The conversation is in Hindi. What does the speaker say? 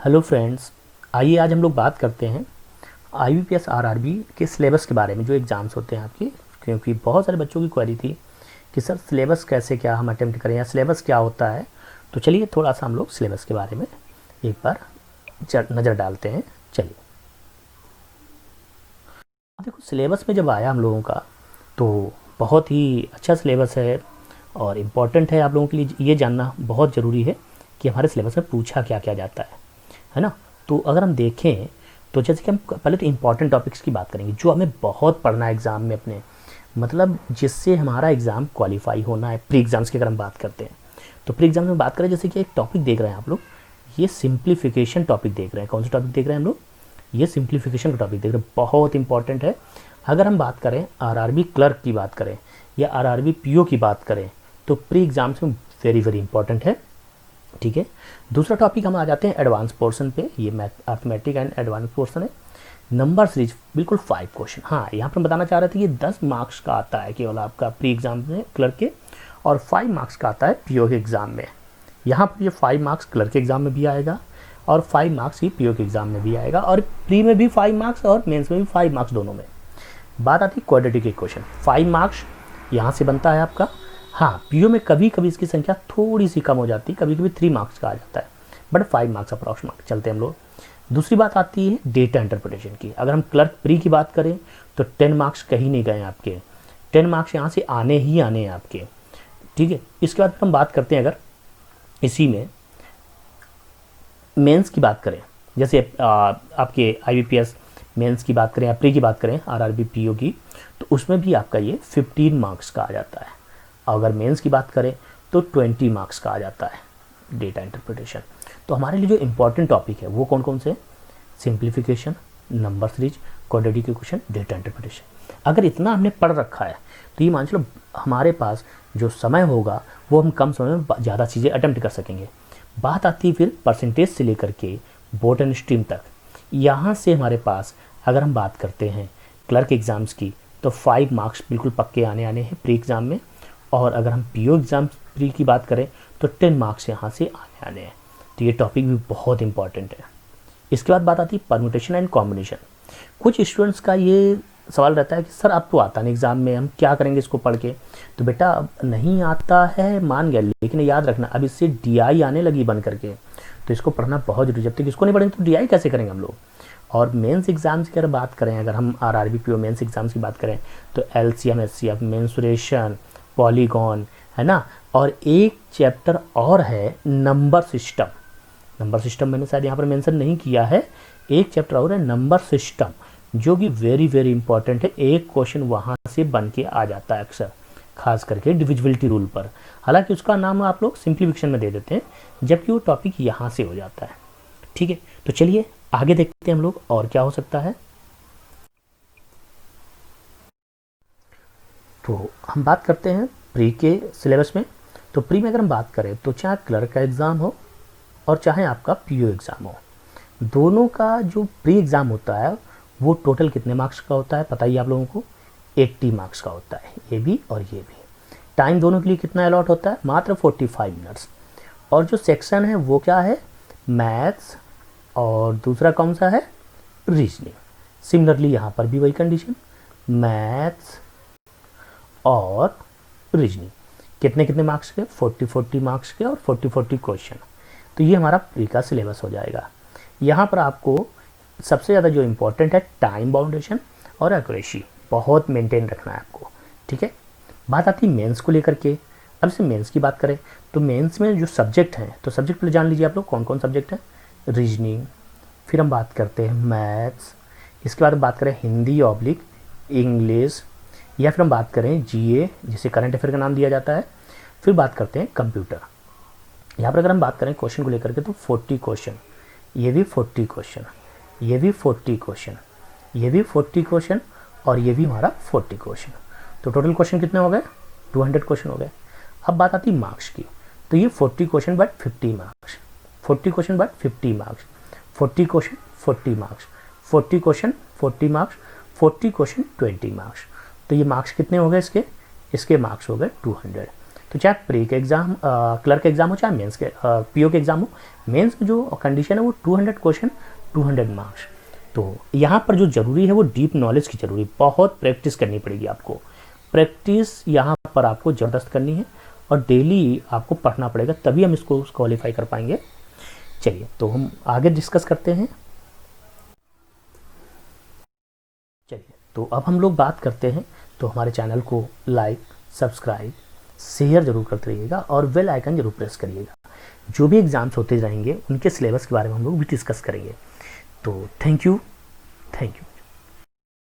हेलो फ्रेंड्स, आइए आज हम लोग बात करते हैं IBPS RRB के सिलेबस के बारे में, जो एग्ज़ाम्स होते हैं आपके। क्योंकि बहुत सारे बच्चों की क्वेरी थी कि सर सिलेबस कैसे क्या हम अटेम्प्ट करें या सिलेबस क्या होता है। तो चलिए थोड़ा सा हम लोग सिलेबस के बारे में एक बार नज़र डालते हैं। चलिए, अब देखो सिलेबस में जब आया हम लोगों का तो बहुत ही अच्छा सिलेबस है और इम्पॉर्टेंट है। आप लोगों के लिए ये जानना बहुत ज़रूरी है कि हमारे सिलेबस में पूछा क्या क्या जाता है ना। तो अगर हम देखें तो जैसे कि हम पहले तो इम्पॉर्टेंट टॉपिक्स की बात करेंगे जो हमें बहुत पढ़ना है एग्ज़ाम में अपने, मतलब जिससे हमारा एग्ज़ाम क्वालिफाई होना है। प्री एग्ज़ाम्स की अगर हम बात करते हैं तो प्री एग्ज़ाम में बात करें, जैसे कि एक टॉपिक देख रहे हैं आप लोग, ये सिंप्लीफिकेशन टॉपिक देख रहे हैं। कौन सा टॉपिक देख रहे हैं हम लोग? ये सिंप्लीफिकेशन का टॉपिक देख रहे हैं, बहुत इंपॉर्टेंट है। अगर हम बात करें RRB क्लर्क की बात करें या RRB PO की बात करें तो प्री एग्ज़ाम्स में वेरी वेरी इंपॉर्टेंट है। ठीक है, दूसरा टॉपिक हम आ जाते हैं एडवांस पोर्शन पे। ये अर्थमेटिक एंड एडवांस पोर्शन है। नंबर सीरीज बिल्कुल 5 क्वेश्चन। हाँ, यहाँ पर बताना चाह रहे थे ये 10 मार्क्स का आता है केवल आपका प्री एग्जाम में क्लर्क के, और 5 मार्क्स का आता है PO के एग्ज़ाम में। यहाँ पर ये 5 मार्क्स क्लर्क के एग्ज़ाम में भी आएगा और 5 मार्क्स ही PO के एग्ज़ाम में भी आएगा, और प्री में भी 5 मार्क्स और मेंस में भी 5 मार्क्स दोनों में। बात आती है क्वाड्रेटिक इक्वेशन, 5 मार्क्स यहाँ से बनता है आपका। हाँ, PO में कभी कभी इसकी संख्या थोड़ी सी कम हो जाती है, कभी कभी 3 मार्क्स का आ जाता है, बट 5 मार्क्स अप्रॉक्स मार्क्स चलते हैं हम लोग। दूसरी बात आती है डेटा इंटरप्रिटेशन की। अगर हम क्लर्क प्री की बात करें तो 10 मार्क्स कहीं नहीं गए आपके, 10 मार्क्स यहाँ से आने ही आने हैं आपके। ठीक है, इसके बाद हम बात करते हैं अगर इसी में मेंस की बात करें, जैसे आपके IBPS मेंस की बात करें या प्री की बात करें RRB PO की, तो उसमें भी आपका ये 15 मार्क्स का आ जाता है। अगर मेंस की बात करें तो 20 मार्क्स का आ जाता है डेटा इंटरप्रिटेशन। तो हमारे लिए जो इंपॉर्टेंट टॉपिक है वो कौन कौन से? Simplification, number series, quadratic equation, data interpretation. अगर इतना हमने पढ़ रखा है तो ये मान चलो हमारे पास जो समय होगा वो हम कम समय में ज़्यादा चीज़ें अटेम्प्ट कर सकेंगे। बात आती है फिर परसेंटेज से लेकर के बोर्ड एंड स्ट्रीम तक। यहाँ से हमारे पास अगर हम बात करते हैं क्लर्क एग्ज़ाम्स की तो 5 मार्क्स बिल्कुल पक्के आने हैं प्री एग्ज़ाम में, और अगर हम PO एग्ज़ाम प्री की बात करें तो 10 मार्क्स यहाँ से आने हैं। तो ये टॉपिक भी बहुत इंपॉर्टेंट है। इसके बाद बात आती है परम्यूटेशन एंड कॉम्बिनेशन। कुछ स्टूडेंट्स का ये सवाल रहता है कि सर अब तो आता नहीं एग्ज़ाम में, हम क्या करेंगे इसको पढ़ के? तो बेटा अब नहीं आता है मान गया, लेकिन याद रखना अब इससे DI आने लगी बन करके, तो इसको पढ़ना बहुत जरूरी। जब तक इसको नहीं पढ़ेंगे तो DI कैसे करेंगे हम लोग? और मेंस एग्ज़ाम्स की अगर बात करें, अगर हम RRB PO मेंस एग्ज़ाम्स की बात करें तो LCM SCF, मेंसुरेशन, पॉलीगॉन, है ना। और एक चैप्टर और है नंबर सिस्टम। नंबर सिस्टम मैंने शायद यहाँ पर मेंशन नहीं किया है। एक चैप्टर और है नंबर सिस्टम, जो कि वेरी वेरी इंपॉर्टेंट है। एक क्वेश्चन वहाँ से बन के आ जाता है अक्सर, खास करके डिविजिबिलिटी रूल पर। हालांकि उसका नाम आप लोग सिंप्लीफिकेशन में दे देते हैं, जबकि वो टॉपिक यहाँ से हो जाता है। ठीक है, तो चलिए आगे देखते हैं हम लोग और क्या हो सकता है। तो हम बात करते हैं प्री के सिलेबस में। तो प्री में अगर हम बात करें तो चाहे क्लर्क का एग्ज़ाम हो और चाहे आपका PO एग्ज़ाम हो, दोनों का जो प्री एग्ज़ाम होता है वो टोटल कितने मार्क्स का होता है पता ही आप लोगों को? 80 मार्क्स का होता है, ये भी और ये भी। टाइम दोनों के लिए कितना अलॉट होता है? मात्र 45 मिनट्स। और जो सेक्शन है वो क्या है? मैथ्स, और दूसरा कौन सा है? रीजनिंग। सिमिलरली यहाँ पर भी वही कंडीशन, मैथ्स और रीजनिंग। कितने कितने मार्क्स के? 40 मार्क्स के और 40 क्वेश्चन। तो ये हमारा प्री का सिलेबस हो जाएगा। यहाँ पर आपको सबसे ज़्यादा जो इम्पोर्टेंट है टाइम बाउंडेशन और एक्यूरेसी बहुत मेंटेन रखना है आपको। ठीक है, बात आती है मेंस को लेकर के। अब से मेंस की बात करें तो मेंस में जो सब्जेक्ट हैं, तो सब्जेक्ट पहले जान लीजिए आप लोग कौन कौन सब्जेक्ट हैं। रीजनिंग, फिर हम बात करते हैं मैथ्स, इसके बाद हम बात करें हिंदी ऑब्लिक इंग्लिश, या फिर हम बात करें GA जिसे करंट अफेयर का नाम दिया जाता है। फिर बात करते हैं कंप्यूटर। यहाँ पर अगर हम बात करें क्वेश्चन को लेकर के तो 40 क्वेश्चन, ये भी 40 क्वेश्चन, ये भी 40 क्वेश्चन, ये भी 40 क्वेश्चन, और ये भी हमारा 40 क्वेश्चन। तो टोटल क्वेश्चन कितने हो गए? 200 क्वेश्चन हो गए। अब बात आती है मार्क्स की, तो ये 40 question but 50 marks, 40 question but 50 marks, 40 question 40 marks, 40 question 40 marks, 40 question 20 marks. तो ये मार्क्स कितने हो गए इसके? इसके मार्क्स हो गए 200। तो चाहे प्री के एग्ज़ाम, क्लर्क एग्ज़ाम हो, चाहे मेंस के पीओ के एग्ज़ाम हो, मेंस में जो कंडीशन है वो 200 क्वेश्चन 200 मार्क्स। तो यहाँ पर जो ज़रूरी है वो डीप नॉलेज की ज़रूरी, बहुत प्रैक्टिस करनी पड़ेगी आपको। प्रैक्टिस यहाँ पर आपको ज़बरदस्त करनी है और डेली आपको पढ़ना पड़ेगा, तभी हम इसको क्वालिफाई कर पाएंगे। चलिए तो हम आगे डिस्कस करते हैं। चलिए तो अब हम लोग बात करते हैं, तो हमारे चैनल को लाइक, सब्सक्राइब, शेयर जरूर करते रहिएगा और बेल आइकन जरूर प्रेस करिएगा। जो भी एग्ज़ाम्स होते रहेंगे उनके सिलेबस के बारे में हम लोग भी डिस्कस करेंगे। तो थैंक यू।